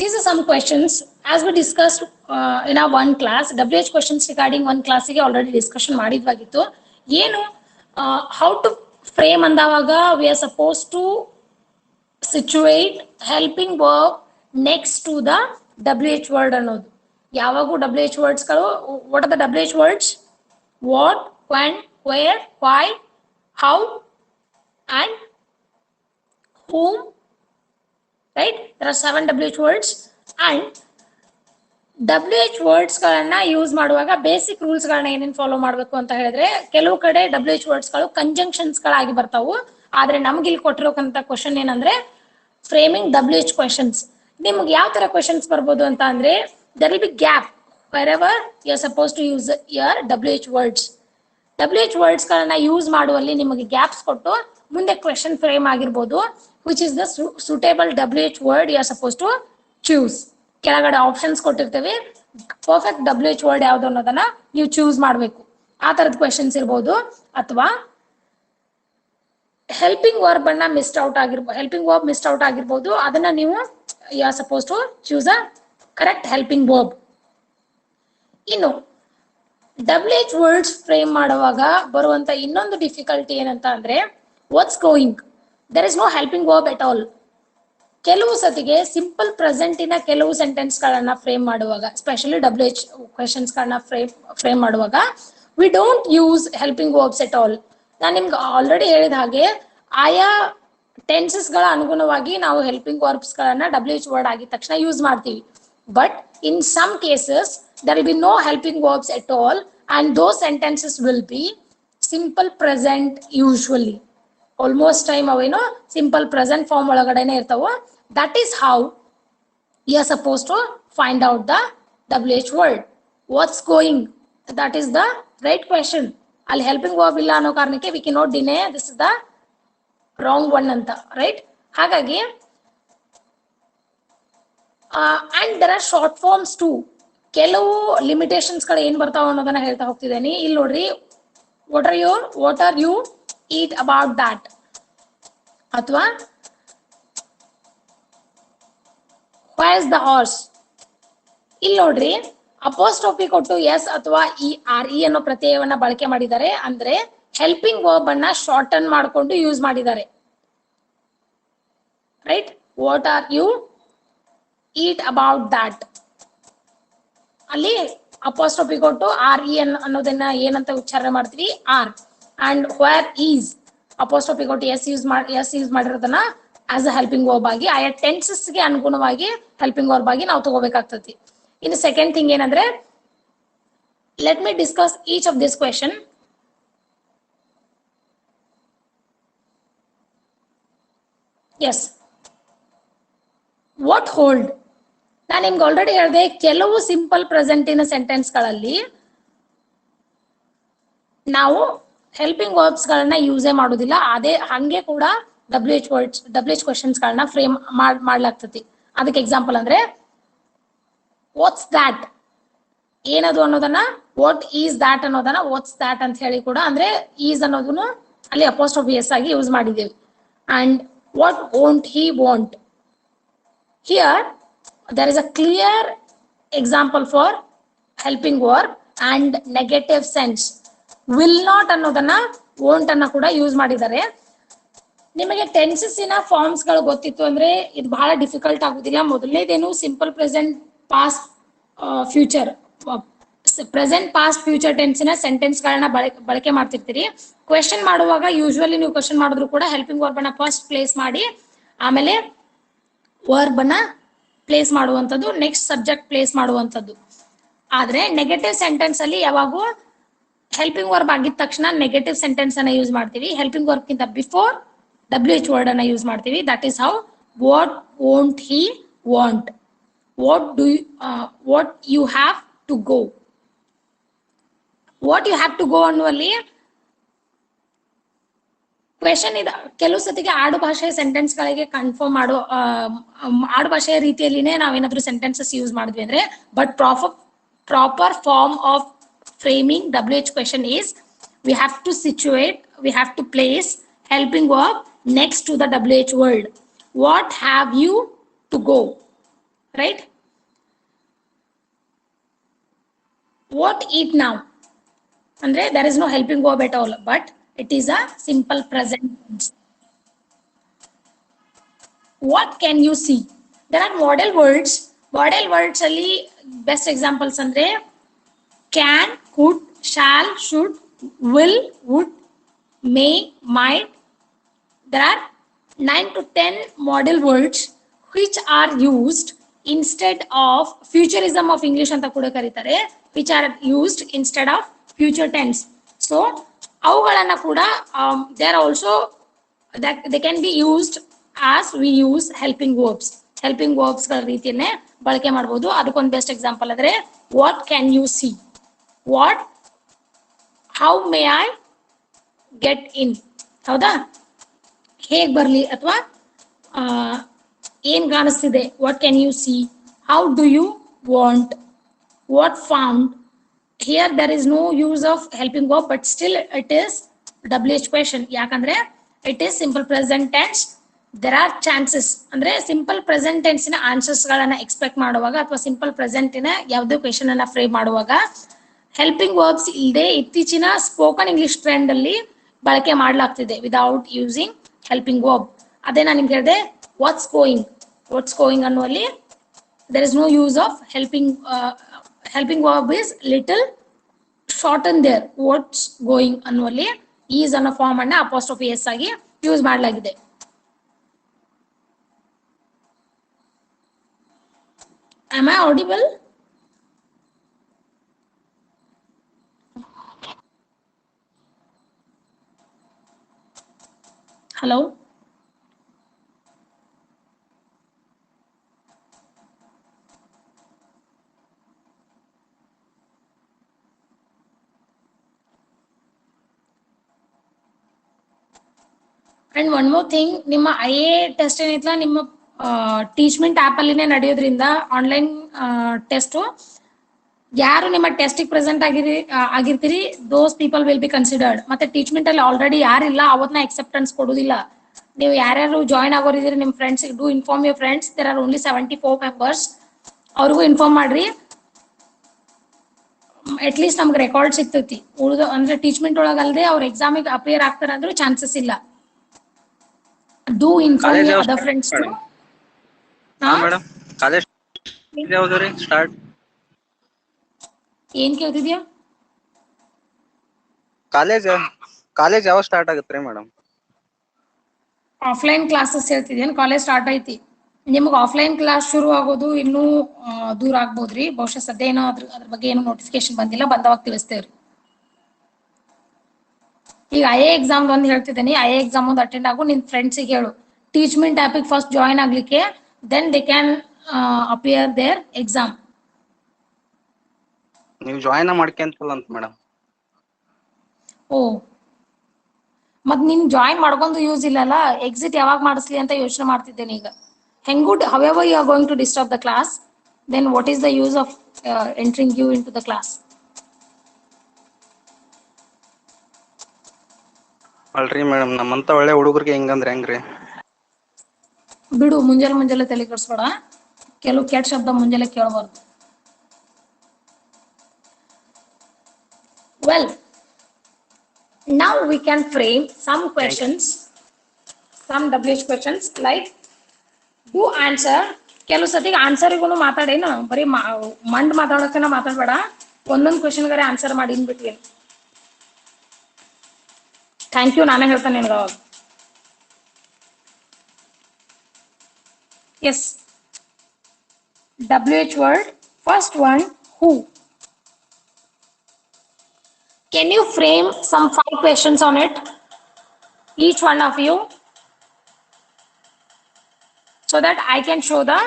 These are some questions as we discussed in our one class. WH questions regarding one class ಗೆ already discussion ಮಾಡಿದ್ವಾಗಿತ್ತು. ಏನು how to frame ಅಂದವಾಗ we are supposed to situate helping verb next to the WH word ಅನ್ನೋದು. ಯಾವಾಗೂ WH words ಗಳು, what are the WH words? What, when, where, why, how and whom, right? There are 7 WH words and WH words ಗಳನ್ನ use ಮಾಡುವಾಗ basic rules ಗಳನ್ನ ಏನೇನು follow ಮಾಡಬೇಕು ಅಂತ ಹೇಳಿದ್ರೆ, ಕೆಲವು ಕಡೆ WH words ಗಳು ಕಂಜಂಕ್ಷನ್ಸ್ ಗಳಾಗಿ ಬರ್ತಾವು. ಆದ್ರೆ ನಮ್ಗೆ ಇಲ್ಲಿ ಕೊಟ್ಟಿರೋಕಂತ ಕ್ವಶನ್ ಏನಂದ್ರೆ ಫ್ರೇಮಿಂಗ್ WH ಕ್ವೆಶನ್ಸ್. ನಿಮ್ಗೆ ಯಾವ ತರ ಕ್ವೆಶನ್ಸ್ ಬರ್ಬೋದು ಅಂತ ಅಂದ್ರೆ, there will be gap wherever you are supposed to use your WH words. WH words ಗಳನ್ನ ಯೂಸ್ ಮಾಡುವಲ್ಲಿ ನಿಮಗೆ ಗ್ಯಾಪ್ಸ್ ಕೊಟ್ಟು ಮುಂದೆ ಕ್ವೆಶನ್ ಫ್ರೇಮ್ ಆಗಿರ್ಬೋದು. which is the suitable WH word you are supposed to choose. ಕೆಳಗಡೆ ಆಪ್ಷನ್ಸ್ ಕೊಟ್ಟಿರ್ತೇವೆ, ಪರ್ಫೆಕ್ಟ್ WH ವರ್ಡ್ ಯಾವ್ದು ಅನ್ನೋದನ್ನ ನೀವು ಚೂಸ್ ಮಾಡಬೇಕು. ಆ ತರದ ಕ್ವೆಶನ್ಸ್ ಇರ್ಬೋದು. ಅಥವಾ ಹೆಲ್ಪಿಂಗ್ ವರ್ಬ್ ಅನ್ನ ಮಿಸ್ಡ್ ಔಟ್ ಆಗಿರ್ಬೋದು, ಹೆಲ್ಪಿಂಗ್ ವರ್ಬ್ ಮಿಸ್ಡ್ ಔಟ್ ಆಗಿರ್ಬೋದು. ಅದನ್ನ ನೀವು you are suppose to choose a correct helping verb. ಇನ್ನು WH ವರ್ಡ್ಸ್ ಫ್ರೇಮ್ ಮಾಡುವಾಗ ಬರುವಂತ ಇನ್ನೊಂದು ಡಿಫಿಕಲ್ಟಿ ಏನಂತ ಅಂದ್ರೆ, what's going. there is no helping verb at all. ಕೆಲವು ಸತಿಗೆ ಸಿಂಪಲ್ ಪ್ರೆಸೆಂಟಿನ ಕೆಲವು ಸೆಂಟೆನ್ಸ್ ಗಳನ್ನ ಫ್ರೇಮ್ ಮಾಡುವಾಗ, ಸ್ಪೆಷಲಿ WH ಕ್ವೆಶನ್ಸ್ ಗಳನ್ನ ಫ್ರೇಮ್ ಮಾಡುವಾಗ we don't use helping verbs at all. ನಾನು ನಿಮ್ಗೆ ಆಲ್ರೆಡಿ ಹೇಳಿದ ಹಾಗೆ ಆಯಾ ಟೆನ್ಸಸ್ ಗಳ ಅನುಗುಣವಾಗಿ ನಾವು ಹೆಲ್ಪಿಂಗ್ ವರ್ಬ್ಸ್ ಗಳನ್ನ WH ವರ್ಡ್ ಆಗಿದ ತಕ್ಷಣ ಯೂಸ್ ಮಾಡ್ತೀವಿ. But in some cases there will be no helping verbs at all and those sentences will be simple present usually. Almost time ಅವೇನೋ ಸಿಂಪಲ್ ಪ್ರೆಸೆಂಟ್ ಫಾರ್ಮ್ ಒಳಗಡೆನೆ ಇರ್ತಾವ. That is how you are suppose to find out the WH word. What's going, that is the right question. ಅಲ್ಲಿ helping verb ಇಲ್ಲ ಅನ್ನೋ ಕಾರಣಕ್ಕೆ we can not deny this is the wrong one ಅಂತ, right? ಹಾಗಾಗಿ and there are short forms too. ಕೆಲವು limitations ಗಳು ಏನ್ ಬರ್ತಾವ ಅನ್ನೋದನ್ನ ಹೇಳ್ತಾ ಹೋಗ್ತಿದ್ದೇನೆ. ಇಲ್ಲಿ ನೋಡ್ರಿ, what are you eat about that, ಅಥವಾ where is the horse. ಇಲ್ಲಿ ನೋಡ್ರಿ, ಅಪೋಸ್ಟ್ರೋಫಿ ಕೊಟ್ಟು ಎಸ್ ಅಥವಾ ERE ಅನ್ನೋ ಪ್ರತ್ಯಯವನ್ನ ಬಳಕೆ ಮಾಡಿದ್ದಾರೆ. ಅಂದ್ರೆ ಹೆಲ್ಪಿಂಗ್ ವರ್ಬ್ ಅನ್ನ ಶಾರ್ಟನ್ ಮಾಡಿಕೊಂಡು ಯೂಸ್ ಮಾಡಿದ್ದಾರೆ, right? What are you eat about that, ಅಲ್ಲಿ ಅಪೋಸ್ಟ್ರೋಫಿ ಕೊಟ್ಟು RE ಅನ್ನೋದನ್ನ ಏನಂತ ಉಚ್ಚಾರಣೆ ಮಾಡ್ತೀವಿ, are. And where is apostrophe ಕೊಟ್ಟು ಎಸ್ ಯೂಸ್ ಮಾಡಿರೋದನ್ನ ಆಸ್ ಅ ಹೆಲ್ಪಿಂಗ್ ವರ್ಬ್ ಆಗಿ ಆಯಾ ಟೆನ್ಸಸ್ ಗೆ ಅನುಗುಣವಾಗಿ ಹೆಲ್ಪಿಂಗ್ ವರ್ಬ್ ಆಗಿ ನಾವು ತಗೋಬೇಕಾಗ್ತತಿ. ಇನ್ನು ಸೆಕೆಂಡ್ ಥಿಂಗ್ ಏನಂದ್ರೆ, let me discuss each of this question. Yes, what hold. ನಾನು ನಿಮ್ಗೆ ಆಲ್ರೆಡಿ ಹೇಳಿದೆ, ಕೆಲವು ಸಿಂಪಲ್ ಪ್ರೆಸೆಂಟಿನ ಸೆಂಟೆನ್ಸ್ ಗಳಲ್ಲಿ ನಾವು ಹೆಲ್ಪಿಂಗ್ ವರ್ಬ್ಸ್ ಗಳನ್ನ ಯೂಸೇ ಮಾಡೋದಿಲ್ಲ. ಅದೇ ಹಂಗೆ ಕೂಡ WH ಕ್ವೆಶನ್ಸ್ ಗಳನ್ನ ಫ್ರೇಮ್ ಮಾಡ್ಲಾಗ್ತತಿ. ಅದಕ್ಕೆ ಎಕ್ಸಾಂಪಲ್ ಅಂದ್ರೆ, ವಾಟ್ಸ್ ದ್ಯಾಟ್, ಏನದು ಅನ್ನೋದನ್ನ ವಾಟ್ ಈಸ್ ದ್ಯಾಟ್ ಅನ್ನೋದನ್ನ ವಾಟ್ಸ್ ದ್ಯಾಟ್ ಅಂತ ಹೇಳಿ ಕೂಡ, ಅಂದ್ರೆ ಈಸ್ ಅನ್ನೋದನ್ನು ಅಲ್ಲಿ ಅಪೋಸ್ಟ್ರೋಫಿ ಎಸ್ ಆಗಿ ಯೂಸ್ ಮಾಡಿದ್ದೇವೆ. And what won't he want, here there is a clear example for helping verb and negative sense. will not ಅನ್ನೋದನ್ನ won't ಅನ್ನ ಕೂಡ ಯೂಸ್ ಮಾಡಿದ್ದಾರೆ. ನಿಮಗೆ ಟೆನ್ಸಸ್ಸಿನ ಫಾರ್ಮ್ಸ್ ಗಳು ಗೊತ್ತಿತ್ತು ಅಂದ್ರೆ ಇದು ಬಹಳ ಡಿಫಿಕಲ್ಟ್ ಆಗುದಿಲ್ಲ. ಮೊದಲನೇದೇನು simple present past future, present past future ಟೆನ್ಸಿನ ಸೆಂಟೆನ್ಸ್ ಗಳನ್ನ ಬಳಕೆ ಮಾಡ್ತಿರ್ತೀರಿ. ಕ್ವೆಶನ್ ಮಾಡುವಾಗ ಯೂಶುವಲಿ ನೀವು ಕ್ವೆಶನ್ ಮಾಡಿದ್ರು ಕೂಡ ಹೆಲ್ಪಿಂಗ್ ವರ್ಬ್ ಅನ್ನ ಫಸ್ಟ್ ಪ್ಲೇಸ್ ಮಾಡಿ ಆಮೇಲೆ ವರ್ಬ್ ಅನ್ನ ಪ್ಲೇಸ್ ಮಾಡುವಂಥದ್ದು, ನೆಕ್ಸ್ಟ್ ಸಬ್ಜೆಕ್ಟ್ ಪ್ಲೇಸ್ ಮಾಡುವಂಥದ್ದು. ಆದ್ರೆ ನೆಗೆಟಿವ್ ಸೆಂಟೆನ್ಸ್ ಅಲ್ಲಿ ಯಾವಾಗೂ ಹೆಲ್ಪಿಂಗ್ ವರ್ಬ್ ಆಗಿದ ತಕ್ಷಣ ನೆಗೆಟಿವ್ ಸೆಂಟೆನ್ಸ್ ಅನ್ನ ಯೂಸ್ ಮಾಡ್ತೀವಿ. ಹೆಲ್ಪಿಂಗ್ ವರ್ಬ್ ಗಿಂತ ಬಿಫೋರ್ WH ವರ್ಡ್ ಅನ್ನ ಯೂಸ್ ಮಾಡ್ತೀವಿ. That is how what won't he want, what you have to go. What you have to go ಅನ್ನುವಲ್ಲಿ ಕ್ವೆಶನ್ ಇದೆ. ಕೆಲವು ಸತಿಗೆ ಆಡು ಭಾಷೆಯ ಸೆಂಟೆನ್ಸ್ ಗಳಿಗೆ ಕನ್ಫರ್ಮ್ ಮಾಡೋ ಆಡು ಭಾಷೆಯ ರೀತಿಯಲ್ಲಿನೇ ನಾವೇನಾದ್ರೂ ಸೆಂಟೆನ್ಸಸ್ ಯೂಸ್ ಮಾಡಿದ್ವಿ ಅಂದ್ರೆ, but proper form of framing WH question is we have to situate, we have to place helping verb next to the WH word. What have you to go, right? What eat now andre there is no helping verb at all, but it is a simple present tense. What can you see? There are model words. Model words ಅಲ್ಲಿ best examples andre can, could, shall, should, will, would, may, might. There are 9 to 10 model words which are used instead of futurism of English ಅಂತ ಕೂಡ ಕರೀತಾರೆ, which are used instead of future tense. So ಅವುಗಳನ್ನ ಕೂಡ they are also that they can be used as we use helping verbs. Helping verbs ಗಳ ರೀತಿಯನ್ನೇ ಬಳಕೆ ಮಾಡಬಹುದು. ಅದಕ್ಕೊಂದು best example ಅಂದ್ರೆ what can you see, what, how may I get in, ಹೌದಾ? ಹೇಗೆ ಬರಲಿ ಅಥವಾ ಏನು ಕಾಣಿಸ್ತಿದೆ, what can you see, how do you want, what found. Here there is no use of helping verb, but still it is WH question. ಯಾಕಂದ್ರೆ it is simple present tense. There are chances ಅಂದ್ರೆ simple present ಟೆನ್ಸಿನ answers ಗಳನ್ನ expect ಮಾಡುವಾಗ ಅಥವಾ simple ಪ್ರೆಸೆಂಟಿನ ಯಾವುದೇ question ಅನ್ನ frame ಮಾಡುವಾಗ helping verbs ಇಲ್ಲದೆ ಇತ್ತೀಚಿನ ಸ್ಪೋಕನ್ ಇಂಗ್ಲಿಷ್ ಟ್ರೆಂಡ್ ಅಲ್ಲಿ ಬಳಕೆ ಮಾಡಲಾಗ್ತಿದೆ ವಿದೌಟ್ ಯೂಸಿಂಗ್ helping verb. ಅದೇ ನಾನು ನಿಮ್ಗೆ ಹೇಳಿದೆ what's going ಅನ್ನುವಲ್ಲಿ there is no use of helping verb is little shorten there. what's going ಅನ್ನುವಲ್ಲಿ is ಅನ್ನೋ ಫಾರ್ಮ್ ಅನ್ನ apostrophe s ಆಗಿ ಯೂಸ್ ಮಾಡಲಾಗಿದೆ. am I audible? hello? And one more thing, ನಿಮ್ಮ IA ಟೆಸ್ಟ್ ಏನಿತ್ತಲ್ಲ ನಿಮ್ಮ ಟೀಚ್ಮೆಂಟ್ ಆಪ್ ಅಲ್ಲಿನೇ ನಡೆಯೋದ್ರಿಂದ ಆನ್ಲೈನ್ ಟೆಸ್ಟ್ ಯಾರು ನಿಮ್ಮ ಟೆಸ್ಟಿಗೆ ಪ್ರೆಸೆಂಟ್ ಆಗಿರ್ತೀರಿ those people will be considered. ಮತ್ತೆ ಟೀಚ್ಮೆಂಟ್ ಅಲ್ಲಿ ಆಲ್ರೆಡಿ ಯಾರಿಲ್ಲ ಅವತ್ನ ಎಕ್ಸೆಪ್ಟೆನ್ಸ್ ಕೊಡುದಿಲ್ಲ. ನೀವು ಯಾರ್ಯಾರು ಜಾಯ್ನ್ ಆಗೋರಿದ್ದೀರಿ ನಿಮ್ಮ friends do inform your friends. There are only 74 members. ಅವ್ರಿಗೂ ಇನ್ಫಾರ್ಮ್ ಮಾಡ್ರಿ. ಅಟ್ ಲೀಸ್ಟ್ ನಮ್ಗೆ ರೆಕಾರ್ಡ್ ಸಿಗ್ತೈತಿ. ಉಳಿದ ಅಂದ್ರೆ ಟೀಚ್ಮೆಂಟ್ ಒಳಗಲ್ದೆ ಅವ್ರ ಎಕ್ಸಾಮಿಗೆ ಅಪಿಯರ್ ಆಗ್ತಾರೆ ಅಂದ್ರೂ ಚಾನ್ಸಸ್ ಇಲ್ಲ. Do inform your other friends too. Madam college ಯಾವ್ದು ರೀ ಸ್ಟಾರ್ಟ್? ಏನ್ ಕೇಳ್ತಿದ್ಯಾ? ಕಾಲೇಜ್ ಯಾವಾಗ ಸ್ಟಾರ್ಟ್ ಆಗುತ್ತೆ ರೀ ಮೇಡಮ್? ಆಫ್ಲೈನ್ ಕ್ಲಾಸಸ್ ಹೇಳ್ತಿದ್ದೇನೆ. ಕಾಲೇಜ್ ಸ್ಟಾರ್ಟ್ ಐತಿ. ನಿಮ್ಗೆ ಆಫ್ಲೈನ್ ಕ್ಲಾಸ್ ಶುರು ಆಗೋದು ಇನ್ನೂ ದೂರ ಆಗ್ಬೋದ್ರಿ. ಬಹುಶಃ ಸದ್ಯ ಏನೋ ಅದ್ರ ಬಗ್ಗೆ ಏನೋ ನೋಟಿಫಿಕೇಶನ್ ಬಂದಿಲ್ಲ, ಬಂದವಾಗ ತಿಳಿಸ್ತೇವ್ರಿ. ಈಗ IA ಎಕ್ಸಾಮ್ ಒಂದು ಹೇಳ್ತಿದ್ದೀನಿ. IA ಎಕ್ಸಾಮ್ ಒಂದು ಅಟೆಂಡ್ ಆಗು. ನಿನ್ ಫ್ರೆಂಡ್ಸಿಗೆ ಹೇಳು ಟೀಚ್ಮೆಂಟ್ ಆ್ಯಪಿಗೆ ಫಸ್ಟ್ ಜಾಯಿನ್ ಆಗ್ಲಿಕ್ಕೆ. Then they can appear their exam. ನೀವು ಜಾಯಿನ್ ಮಾಡ್ಕೊಂತಲ್ಲ ಅಂತ ಮೇಡಮ್. ಓ, ಮತ್ ನಿನ್ ಜಾಯಿನ್ ಮಾಡ್ಕೊಂಡು ಯೂಸ್ ಇಲ್ಲಲ್ಲ. ಎಕ್ಸಿಟ್ ಯಾವಾಗ ಮಾಡಿಸ್ಲಿ ಅಂತ ಯೋಚನೆ ಮಾಡ್ತಿದ್ದೇನೆ ಈಗ. ಹೆಂಗೂ however you are going to disturb the class, then what is the use of entering you into the class? ಅಲ್ರಿ ಮೇಡಮ್, ನಮ್ಮಂತ ಒಳ್ಳೆ ಹುಡುಗರಿಗೆ ಹೆಂಗಂದ್ರೆ ಹೆಂಗ್ರಿ? ಬಿಡು, ಮುಂಜಾನೆ ತಲೆ ಕೆಡಿಸ್ಬೇಡ. ಕೆಲವು ಕೆಟ್ಟ ಶಬ್ದ ಮುಂಜಾನೆ ಕೇಳಬಾರ್ದು. Well, now we can frame some questions, some WH questions like do answer. ಕೆಲವು ಸತಿಗೆ ಆನ್ಸರಿಗೂ ಮಾತಾಡೇನು, ಬರೀ ಮಂಡ್ ಮಾತಾಡೋಕೆನ ಮಾತಾಡ್ಬೇಡ. ಒಂದೊಂದು ಕ್ವೆಶನ್ಗಾರೆ ಆನ್ಸರ್ ಮಾಡಿ ಇನ್ಬಿಟ್ವಿ. ಥ್ಯಾಂಕ್ ಯು ನಾನೇ ಹೇಳ್ತಾನೆ ನಿನ್ಗೆ ಅವಾಗ. Yes, WH word. First one, who. Can you frame some 5 questions on it, each one of you, so that I can show the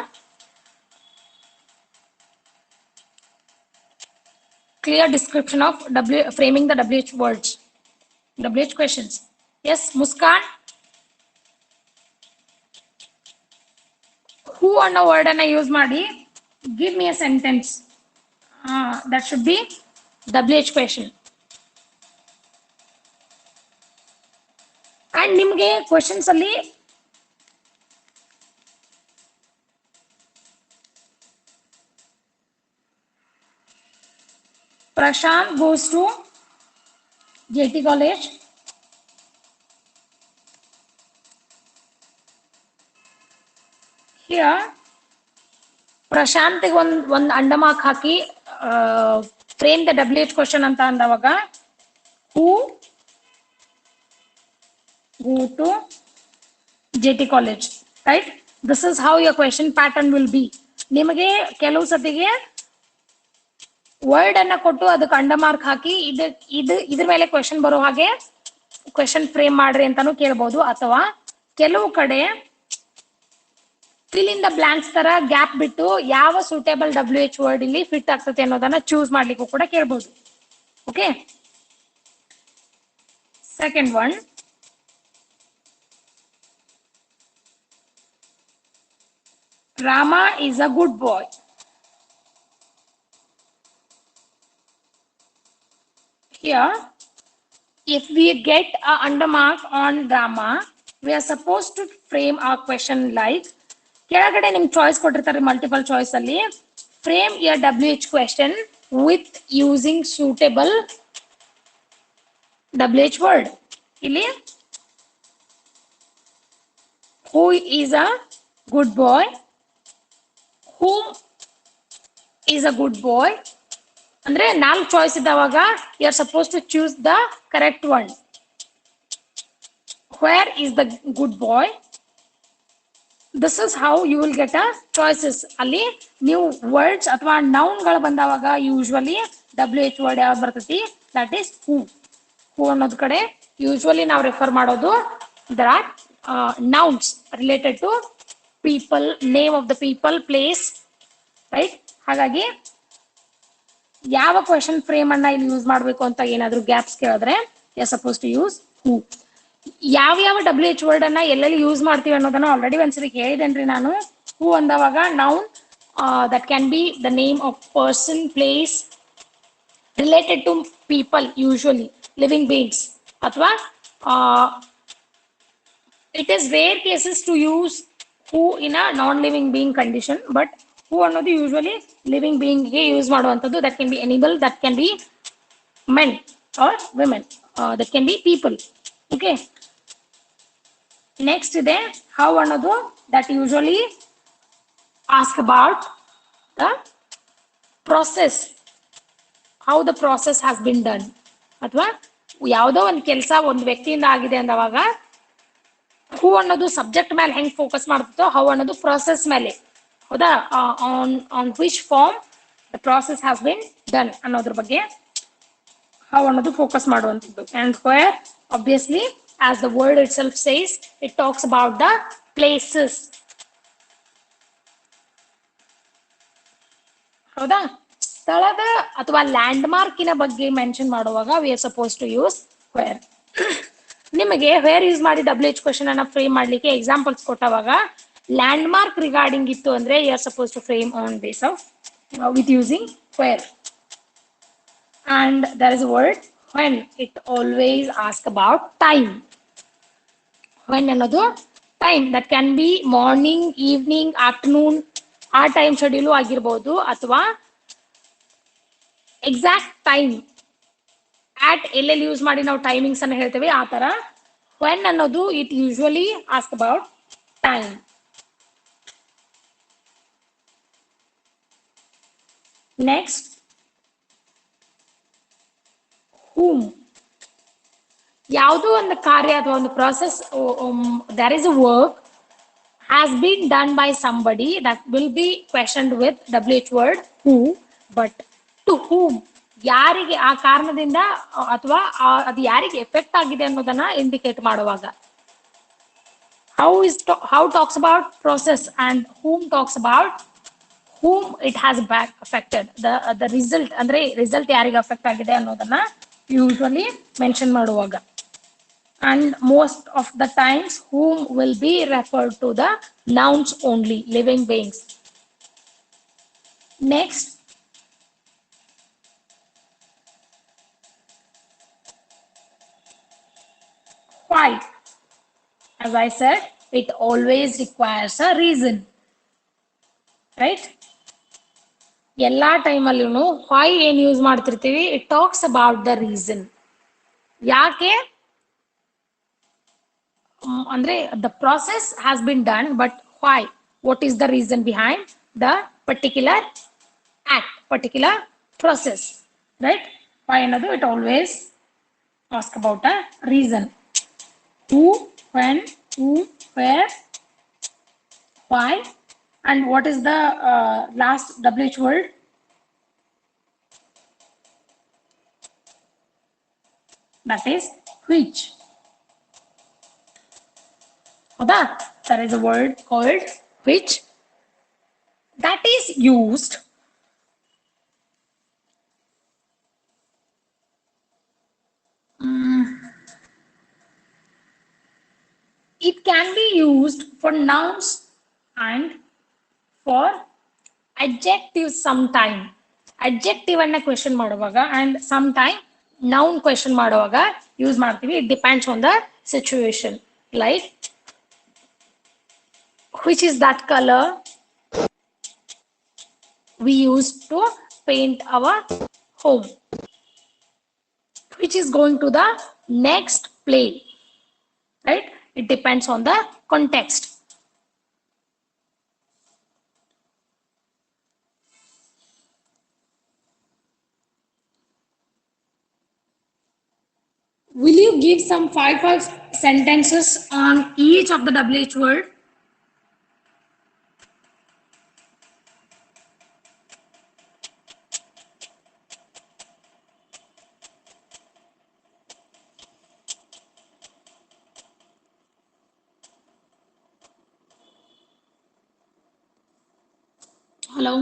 clear description of framing the WH words, WH questions. Yes, Muskan. Who ಅನ್ನೋ word ಅನ್ನ use ಮಾಡಿ give me a sentence. That should be WH question. And ನಿಮಗೆ questions ಅಲ್ಲಿ Prashant goes to JT College. Here, ಪ್ರಶಾಂತಿಗೆ ಒಂದ್ ಅಂಡ mark ಹಾಕಿ frame the WH question ಅಂತ ಅಂದವಾಗ ಹೂ go to JT College, right? This is how your question pattern will be. ನಿಮಗೆ ಕೆಲವು ಸತಿಗೆ ವರ್ಡ್ ಅನ್ನ ಕೊಟ್ಟು ಅದಕ್ಕೆ ಅಂಡ ಮಾರ್ಕ್ ಹಾಕಿ ಇದ್ರ ಮೇಲೆ ಕ್ವೆಶನ್ ಬರೋ ಹಾಗೆ ಕ್ವೆಶನ್ ಫ್ರೇಮ್ ಮಾಡ್ರಿ ಅಂತಾನು ಕೇಳಬಹುದು, ಅಥವಾ ಕೆಲವು ಕಡೆ ಫಿಲ್ ಇನ್ ದ ಬ್ಲಾಂಕ್ಸ್ ತರ ಗ್ಯಾಪ್ ಬಿಟ್ಟು ಯಾವ ಸೂಟೇಬಲ್ WH ವರ್ಡ್ ಇಲ್ಲಿ ಫಿಟ್ ಆಗ್ತದೆ ಅನ್ನೋದನ್ನ ಚೂಸ್ ಮಾಡ್ಲಿಕ್ಕೂ ಕೂಡ ಕೇಳಬಹುದು. Okay, second one, Rama is a good boy. Here, if we get a undermark on Rama, we are supposed to frame our question like, ಕೆಳಗಡೆ ನಿಮ್ ಚಾಯ್ಸ್ ಕೊಟ್ಟಿರ್ತಾರೆ ಮಲ್ಟಿಪಲ್ ಚಾಯ್ಸ್ ಅಲ್ಲಿ, frame your WH question with using suitable WH word. ಇಲ್ಲಿ who is a good boy, whom is a good boy ಅಂದ್ರೆ 4 choice ಇದ್ದಾವಾಗ you are supposed to choose the correct one. Where is the good boy? This is how you will get a choices. ಅಲ್ಲಿ ನೀವು words ಅಥವಾ noun ಗಳು ಬಂದಾವಾಗ usually WH word ಯಾವ್ದು ಬರ್ತೈತಿ, that is who. ಹೂ ಅನ್ನೋದ್ ಕಡೆ usually ನಾವು refer ಮಾಡೋದು there are nouns related to people, name of the people, place, right? ಹಾಗಾಗಿ ಯಾವ ಕ್ವೆಶನ್ ಫ್ರೇಮ್ ಅನ್ನ ಇಲ್ಲಿ ಯೂಸ್ ಮಾಡಬೇಕು ಅಂತ ಏನಾದ್ರು ಗ್ಯಾಪ್ಸ್ ಕೇಳಿದ್ರೆ you are suppose to use who. ಯಾವ WH ವರ್ಡ್ ಅನ್ನ ಎಲ್ಲೆಲ್ಲಿ ಯೂಸ್ ಮಾಡ್ತೀವಿ ಅನ್ನೋದನ್ನ ಆಲ್ರೆಡಿ ಒಂದ್ಸರಿ ಹೇಳಿದೇನ್ರಿ ನಾನು. ಹೂ ಅಂದವಾಗ noun that can be the name of person, place related to people, usually living beings, ಅಥವಾ it is rare cases to use who in a non-living being condition, but who ಅನ್ನೋದು usually living being ಗೆ use ಮಾಡುವಂಥದ್ದು. That can B animal, that can B men or women, that can be people. Okay, next ಇದೆ how ಅನ್ನೋದು, that usually ask about the process, how the process has been done, ಅಥವಾ ಯಾವುದೋ ಒಂದು ಕೆಲಸ ಒಂದು ವ್ಯಕ್ತಿಯಿಂದ ಆಗಿದೆ ಅಂದವಾಗ ಹೂ ಅನ್ನೋದು ಸಬ್ಜೆಕ್ಟ್ ಮೇಲೆ ಹೆಂಗ್ ಫೋಕಸ್ ಮಾಡ್ತಿತ್ತೋ ಹೌ ಅನ್ನೋದು ಪ್ರೊಸೆಸ್ ಮೇಲೆ, ಹೌದಾ, on which form the process has been done ಅನ್ನೋದ್ರ ಬಗ್ಗೆ ಹೌ ಅನ್ನೋದು ಫೋಕಸ್ ಮಾಡುವಂಥದ್ದು. And where obviously as the word itself says it talks about the places, ಹೌದಾ. ಸ್ಥಳದ ಅಥವಾ ಲ್ಯಾಂಡ್ ಮಾರ್ಕಿನ ಬಗ್ಗೆ ಮೆನ್ಷನ್ ಮಾಡುವಾಗ we are suppose to use where. ನಿಮಗೆ ವೇರ್ ಯೂಸ್ ಮಾಡಿ WH ಕ್ವೆಶನ್ ಅನ್ನ ಫ್ರೇಮ್ ಮಾಡ್ಲಿಕ್ಕೆ ಎಕ್ಸಾಂಪಲ್ಸ್ ಕೊಟ್ಟವಾಗ ಲ್ಯಾಂಡ್ ಮಾರ್ಕ್ ರಿಗಾರ್ಡಿಂಗ್ ಇತ್ತು ಅಂದ್ರೆ you are suppose to frame on base of with using where. And there is a word when, it always asks about time. When ಅನ್ನೋದು time, that can B morning, evening, afternoon, ಆ time schedule ಆಗಿರ್ಬೋದು, ಅಥವಾ exact time ಆಟ್ ಎಲ್ಲೆಲ್ಲಿ use ಮಾಡಿ ನಾವು timings ಅನ್ನ ಹೇಳ್ತೇವೆ ಆ ತರ. when ಅನ್ನೋದು it usually ask about time. Next whom, ಯಾವುದೋ ಒಂದು ಕಾರ್ಯ ಅಥವಾ ಒಂದು process, there is a work has been done by somebody, that will be questioned with WH word who, but to whom, ಯಾರಿಗೆ ಆ ಕಾರಣದಿಂದ ಅಥವಾ ಅದು ಯಾರಿಗೆ ಎಫೆಕ್ಟ್ ಆಗಿದೆ ಅನ್ನೋದನ್ನ ಇಂಡಿಕೇಟ್ ಮಾಡುವಾಗ. how talks about process and whom talks about whom it has affected, the result ಅಂದ್ರೆ ರಿಸಲ್ಟ್ ಯಾರಿಗೆ ಅಫೆಕ್ಟ್ ಆಗಿದೆ ಅನ್ನೋದನ್ನ ಯೂಶುವಲಿ ಮೆನ್ಷನ್ ಮಾಡುವಾಗ. And most of the times whom will be referred to the nouns only, living beings. Next, why. As I said, it always requires a reason, right? ಎಲ್ಲಾ ಟೈಮಲ್ಲೂ why ಏನ್ use ಮಾಡ್ತಿರ್ತೀವಿ, it talks about the reason. ಯಾಕೆ ಅಂದ್ರೆ the process has been done, but why, what is the reason behind the particular act, particular process, right? Why ಅನ್ನೋದು it always ask about a reason. Who, when, who, where, why, and what is the last WH word? That is which. ಹೌದಾ? There is a word called which that is used it can be used for nouns and for adjectives sometime. Adjective ಅನ್ನ question ಮಾಡುವಾಗ and sometime noun question ಮಾಡುವಾಗ use ಮಾಡ್ತೀವಿ. It depends on the situation. Like, which is that color we use to paint our home? Which is going to the next play, right? It depends on the context. Will you give some five sentences on each of the WH word? Hello.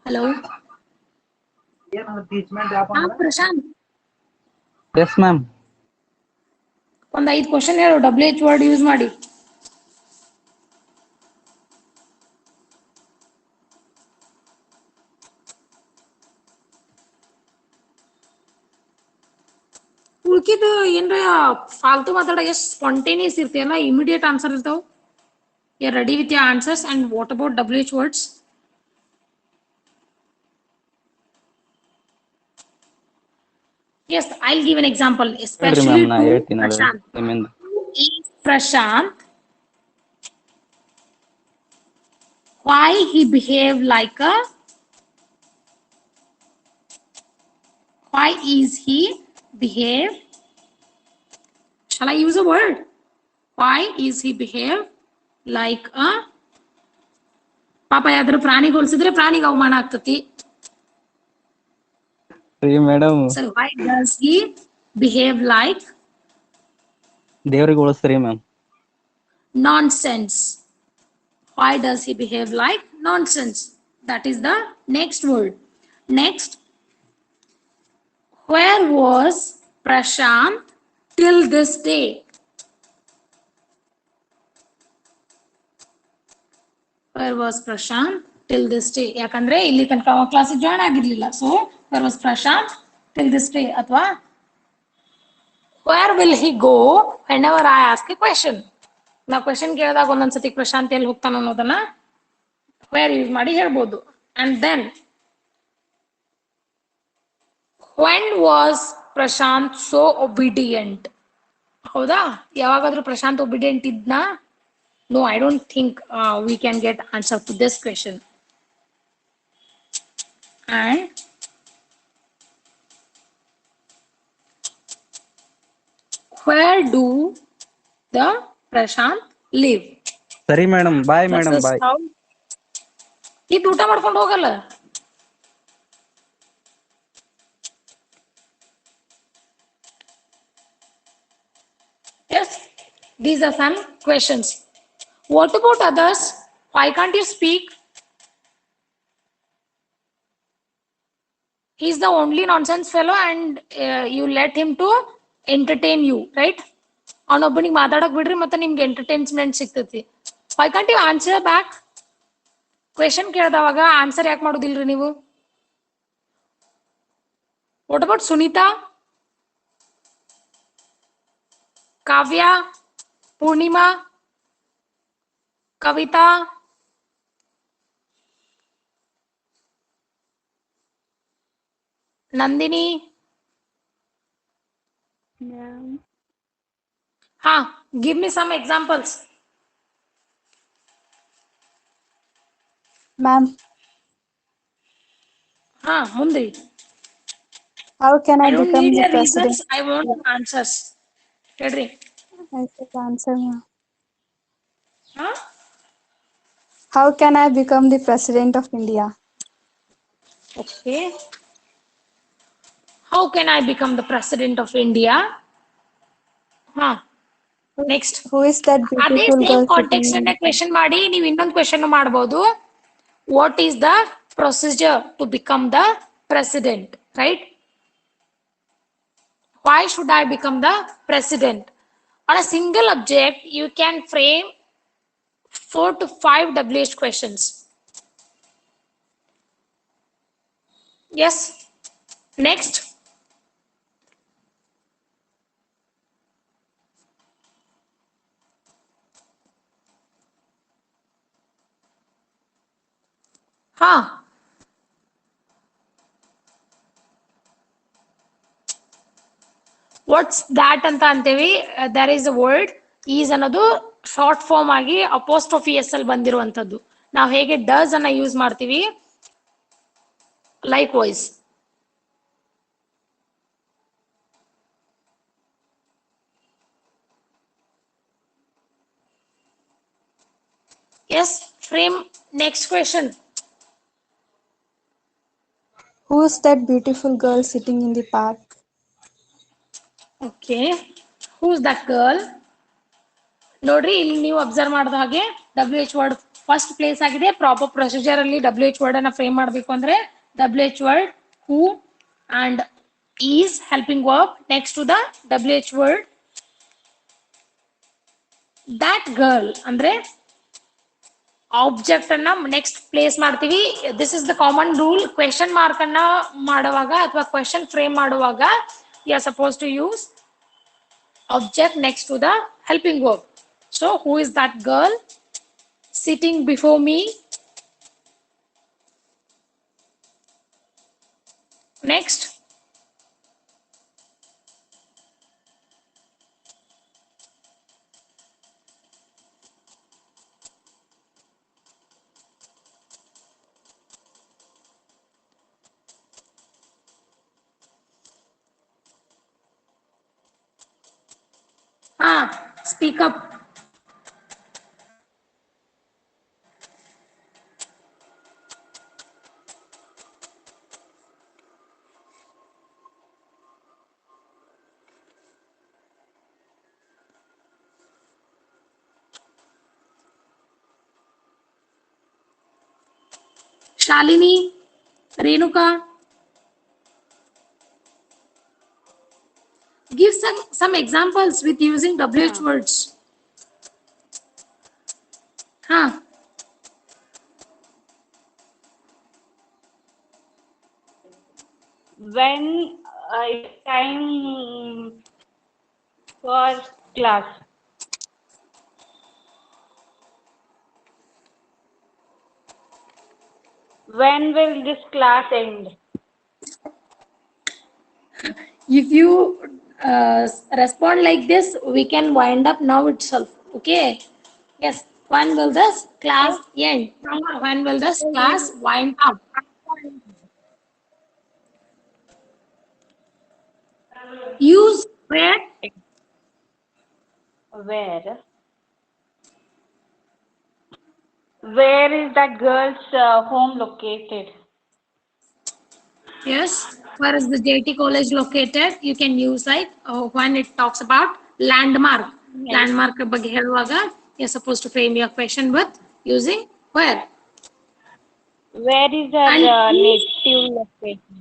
Hello. Prashant, yes ma'am. ಒಂದ್ 5 question ಹೇಳು WH word use ಮಾಡಿ. ಉಳ್ಕಿದ್ದು ಏನ್ರ ಫಾಲ್ತು ಮಾತಾಡ ಎಷ್ಟು spontaneous ಇರ್ತೀಯಲ್ಲ, immediate answer ಇರ್ತಾವ. You ready with your answers and what about WH words? Yes, I'll give an example, especially to Prashant. Prashant, why he behaved like a, why is he behave, shall I use a word? Why is he behave like a, ಪಾಪ ಯಾವ್ದಾದ್ರು ಪ್ರಾಣಿಗೆ ಹೋಲಿಸಿದ್ರೆ ಪ್ರಾಣಿಗೆ ಅವಮಾನ ಆಗ್ತತಿ. Madam, So why does he behave like? ದೇವರಿಗೆ ಹೋಲಿಸ್ತೀರಿ ma'am. Nonsense. Why does he behave like nonsense? That is the next word. Next, where was Prashant till this day? Where was Prashant till this day? ಯಾಕಂದ್ರೆ ಇಲ್ಲಿ ತನಕ ಕ್ಲಾಸಿಗೆ join ಆಗಿರ್ಲಿಲ್ಲ. So where was Prashant till this day? ಅಥವಾ where will he go whenever I ask a question? ನಾ question ಕೇಳಿದಾಗ ಒಂದೊಂದ್ಸತಿ ಪ್ರಶಾಂತ್ ಎಲ್ಲಿ ಹೋಗ್ತಾನ ಅನ್ನೋದನ್ನ where ಯೂಸ್ ಮಾಡಿ ಹೇಳ್ಬೋದು. And then when was Prashant so obedient? ಹೌದಾ? ಯಾವಾಗಾದ್ರೂ ಪ್ರಶಾಂತ್ ಒಬಿಡಿಯಂಟ್ ಇದ್ನಾ? No, I don't think we can get answer to this question. And where do the Prashant live? ಸರಿ ಮೇಡಮ್, ಬಾಯ್ ಮೇಡಮ್, ಬಾಯ್. ಇದು ಊಟ ಮಾಡ್ಕೊಂಡು ಹೋಗಲ್ಲ. Yes, these are some questions. What about others? Why can't you speak? He's the only nonsense fellow and you let him to entertain you, right? ಅವನೊಬ್ಬನಿಗೆ ಮಾತಾಡಕ್ ಬಿಡ್ರಿ, ಮತ್ತೆ ನಿಮ್ಗೆ entertainment ಸಿಗ್ತೈತಿ. Why can't you answer back? Question ಕೇಳಿದವಾಗ answer ಯಾಕೆ ಮಾಡೋದಿಲ್ರಿ ನೀವು? What about Sunita? Kavya? Purnima? Kavita? Nandini? Ma'am. Give me some examples. Ma'am, Mundi. how can I I don't become need the your president? reasons. I want answers. Tedri. I said answer, ma'am. Huh? How can I become the president of India? Okay. How can I become the president of India? Next. Who is that ಅದೇ beautiful same girl context sitting? ಅನ್ನ question ಮಾಡಿ ನೀವು ಇನ್ನೊಂದು question ಮಾಡಬಹುದು. What is the procedure to become the president, right? Why should I become the president? On a single object, you can frame 4 to 5 WH questions. Yes. Next. What's that ಅಂತ ಅಂತೀವಿ. There is a word. Is ಅನ್ನೋದು short form ಆಗಿ apostrophe S ಅಲ್ಲಿ ಬಂದಿರುವಂತದ್ದು. ನಾವು ಹೇಗೆ does ಅನ್ನ use ಮಾಡ್ತೀವಿ, like why's. Yes, frame next question. Who is that beautiful girl sitting in the park? Okay, who's that girl? ನೋಡ್ರಿ, ಇಲ್ಲಿ ನೀವು ಅಬ್ಸರ್ವ್ ಮಾಡಿದ ಹಾಗೆ W H word first place ಆಗಿದೆ. ಪ್ರಾಪರ್ ಪ್ರೊಸೀಜರ್ ಅಲ್ಲಿ ಡಬ್ಲ್ಯೂ ಎಚ್ ವರ್ಡ್ ಅನ್ನ frame ಮಾಡಬೇಕು ಅಂದ್ರೆ W H word who and is helping verb next to the W H word that girl ಅಂದ್ರೆ ಆಬ್ಜೆಕ್ಟ್ ಅನ್ನ ನೆಕ್ಸ್ಟ್ ಪ್ಲೇಸ್ ಮಾಡ್ತೀವಿ. This is the common rule. Question mark ಅನ್ನ ಮಾಡುವಾಗ ಅಥವಾ ಕ್ವೆಶನ್ ಫ್ರೇಮ್ ಮಾಡುವಾಗ you are suppose to use object next to the helping verb. So, who is that girl sitting before me? Next. Speak up. Shalini, Renuka. Give some examples with using WH words. When it's time for class. When will this class end? If you respond like this, we can wind up now itself. Okay. Yes. When will this class end? When will this class wind up? Use where. Where? Where is that girl's home located? Yes. Where is the JT college located? You can use like when it talks about landmark. Yes. Landmark ಬಗ್ಗೆ ಹೇಳುವಾಗ you're supposed to frame your question with using where. Where is her And native location?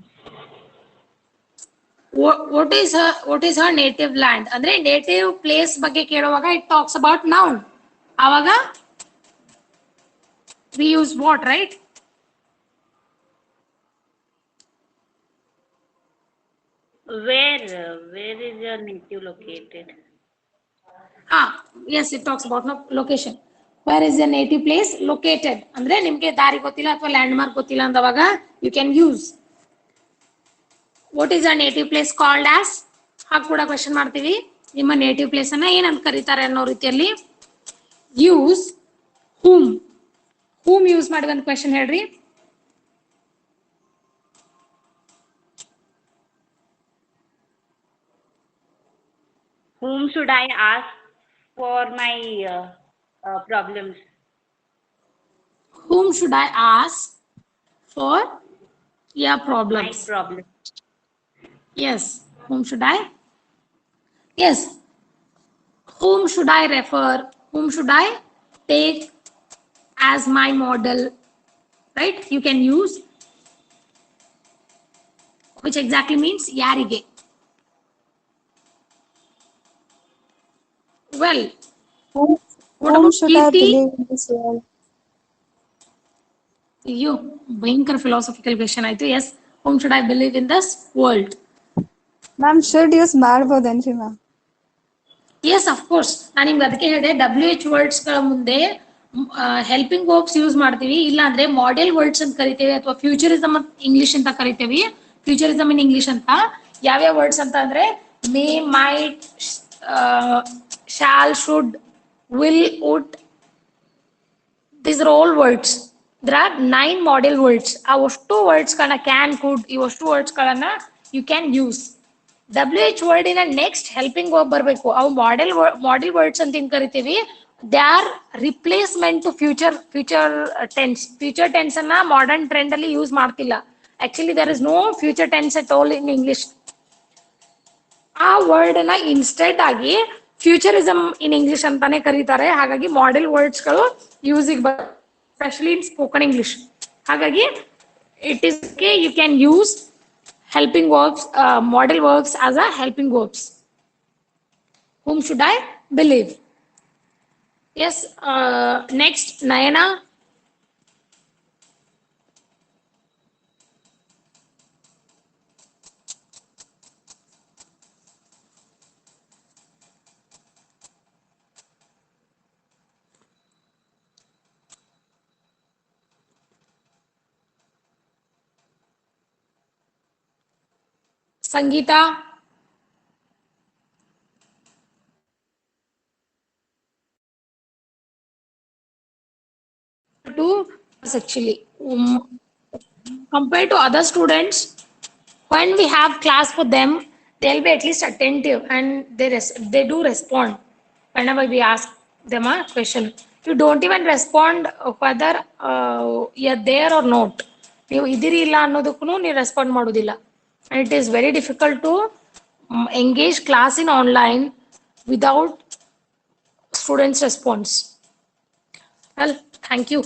what is her native land? ಅಂದ್ರೆ native place ಬಗ್ಗೆ ಕೇಳುವಾಗ it talks about noun. ಆವಾಗ we use what, right? Where is your native located? Yes, it talks about location. Where is your native place located? ಅಂದ್ರೆ ನಿಮ್ಗೆ ದಾರಿ ಗೊತ್ತಿಲ್ಲ ಅಥವಾ land mark ಗೊತ್ತಿಲ್ಲ ಅಂದವಾಗ you can use. What is your native place called as? ಹಾಗೆ ಕೂಡ question ಮಾಡ್ತೀವಿ. ನಿಮ್ಮ ನೇಟಿವ್ ಪ್ಲೇಸ್ ಅನ್ನ ಏನಂತ ಕರೀತಾರೆ ಅನ್ನೋ ರೀತಿಯಲ್ಲಿ ಯೂಸ್ whom ಯೂಸ್ ಮಾಡಿ ಒಂದು ಕ್ವೆಶ್ಚನ್ ಹೇಳ್ರಿ. Whom should I ask for my problems? Whom should I ask for your My problems? problem. Yes. Whom should I? Yes. Whom should I refer? Whom should I take as my model? Right? You can use, which exactly means yarige. Well, Whom, what whom about should I Kirti? believe in this world? You ಭಯಂಕರ philosophical question ಆಯ್ತು. Yes. Whom should I believe in this world? Ma'am, should use ಮಾಡ್ಬೋದೇನ್ರಿ ma'am? Yes of course ನಾನು ನಿಮ್ಗೆ ಅದಕ್ಕೆ ಹೇಳಿದೆ WH words ಗಳ ಮುಂದೆ helping verbs use ಮಾಡ್ತೀವಿ, ಇಲ್ಲ ಅಂದ್ರೆ ಮಾಡೆಲ್ ವರ್ಡ್ಸ್ ಅಂತ ಕರಿತೇವೆ ಅಥವಾ ಫ್ಯೂಚರಿಸಮ್ ಇಂಗ್ಲಿಷ್ ಅಂತ ಕರಿತೇವಿ. ಫ್ಯೂಚರಿಸಮ್ ಇನ್ ಇಂಗ್ಲಿಷ್ ಅಂತ ಯಾವ್ಯಾವ ವರ್ಡ್ಸ್ ಅಂತ ಅಂದ್ರೆ may, might, shall, should, will, would. These are all words. There are 9 model words. ಅವಷ್ಟು ವರ್ಡ್ಸ್ ಗಳನ್ನ ಕ್ಯಾನ್, ಕುಡ್, ಇವಷ್ಟು ವರ್ಡ್ಸ್ ಗಳನ್ನ you can use. WH word ಇನ ನೆಕ್ಸ್ಟ್ ಹೆಲ್ಪಿಂಗ್ ವರ್ಬ್ ಬರಬೇಕು. ಅವು ಮಾಡೆಲ್ ವರ್ಡ್ಸ್ ಅಂತ ಏನ್ ಕರಿತೀವಿ, they are replacement to future tense. Future tense ಅನ್ನ ಮಾಡರ್ನ್ ಟ್ರೆಂಡ್ ಅಲ್ಲಿ ಯೂಸ್ ಮಾಡ್ತಿಲ್ಲ. Actually there is no future tense at all in English. ಆ ವರ್ಡ್ ನ ಇನ್ಸ್ಟೆಡ್ ಆಗಿ ಫ್ಯೂಚರಿಸಮ್ ಇನ್ ಇಂಗ್ಲಿಷ್ ಅಂತಾನೆ ಕರೀತಾರೆ. ಹಾಗಾಗಿ ಮಾಡೆಲ್ ವರ್ಡ್ಸ್ ಗಳು ಯೂಸಿಗೆ ಬರುತ್ತೆ, ಸ್ಪೆಷಲಿ ಇನ್ ಸ್ಪೋಕನ್ ಇಂಗ್ಲಿಷ್. ಹಾಗಾಗಿ it is you can use helping verbs, model verbs as a helping verbs. Whom should I believe? Yes. Next, Nayana. Sangeeta. To actually compared to other students, when we have class for them, they'll be at least attentive and they do respond whenever we ask them a question. You don't even respond whether you're there or not. ನೀವು ಇದಿರಿ ಇಲ್ಲ ಅನ್ನೋದಕ್ಕೂ ನೀವು respond ಮಾಡೋದಿಲ್ಲ. And it is very difficult to engage class in online without students' response. Well, thank you.